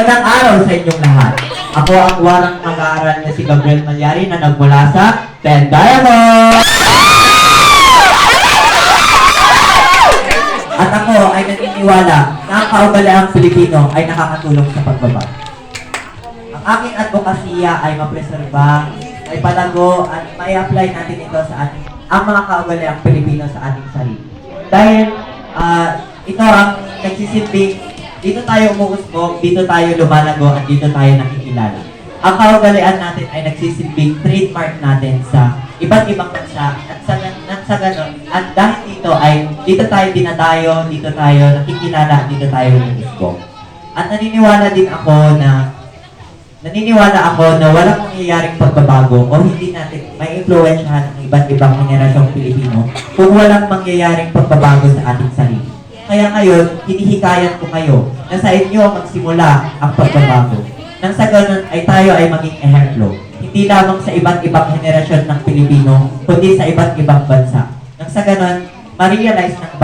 Magandang araw sa inyong lahat. Ako ang warang mag-aaral na si Gabriel Malyari na nagmula sa Ten Diamond. At ako ay naniniwala na ang kaugaliang Pilipino ay nakakatulong sa pagbabago. Ang aking advokasya ay mapreserba, ay palago at may apply natin ito sa ating ang mga kaugaliang Pilipino sa ating sarili. Dahil ito ang nagsisilbing dito tayo umuusbong, dito tayo lumalago, at dito tayo nakikilala. Ang kaugalian natin ay nagsisilbing trademark natin sa iba't ibang bansa at sa ganon, at dahil dito tayo dinadayo, dito tayo nakikilala, dito tayo umuusbong. At naniniwala ako na walang mangyayaring pagbabago o hindi natin may influensyahan ng iba't ibang henerasyong Pilipino kung walang mangyayaring pagbabago sa ating sarili. Kaya ngayon, hinihikayat ko kayo na sa inyo magsimula ang pagbabago. Nang sa ganun ay tayo ay maging ehemplo. Hindi lamang sa iba't ibang henerasyon ng Pilipino, kundi sa iba't ibang bansa. Nang sa ganun, ma-realize ng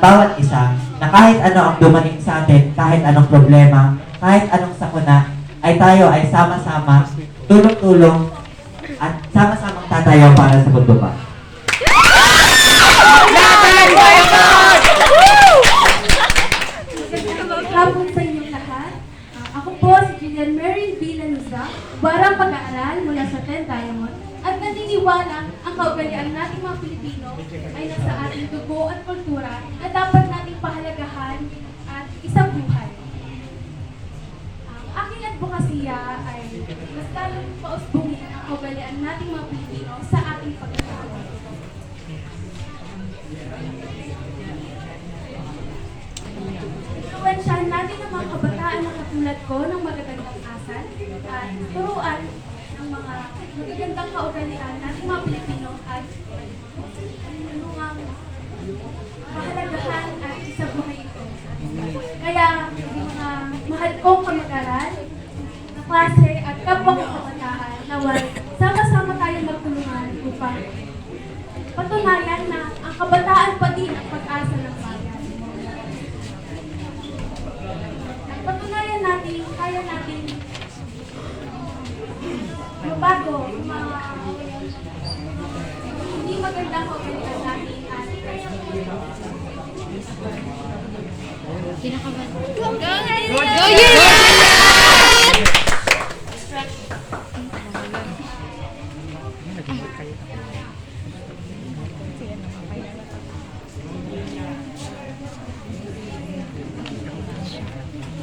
bawat isa na kahit ano ang dumating sa atin, kahit anong problema, kahit anong sakuna, ay tayo ay sama-sama, tulong-tulong, at sama-samang tatayo para sa pagbabago. Hapon sa inyong lahat. Ako po si Julian Mary Villanuza, barang pag-aaral mula sa Ten Diamond, at naniniwala ang kaugalian nating mga Pilipino ay nasa ating dugo at kultura na dapat nating pahalagahan at isang buhay. Ang aking advokasya ay mas lalong pausbungin ang kaugalian nating mga Pilipino sa ating pagkatao. Influensyahan natin ang mga kabataan na katulad ko ng magagandang asal at turuan ng mga magagandang kaugalian nating mga Pilipino at tulungang mahalagahan at isabuhay ito. Kaya, mga mahal kong kamag-aral, na klase at kapwa kong kabataan, naway sama-sama tayong magtulungan upang patunayan na ang kabataan pa din ang pag-asa ng bayan. Patunayan natin, kaya natin mabago ang mga hindi magandang kaugalian natin at kaya Kinakabahan.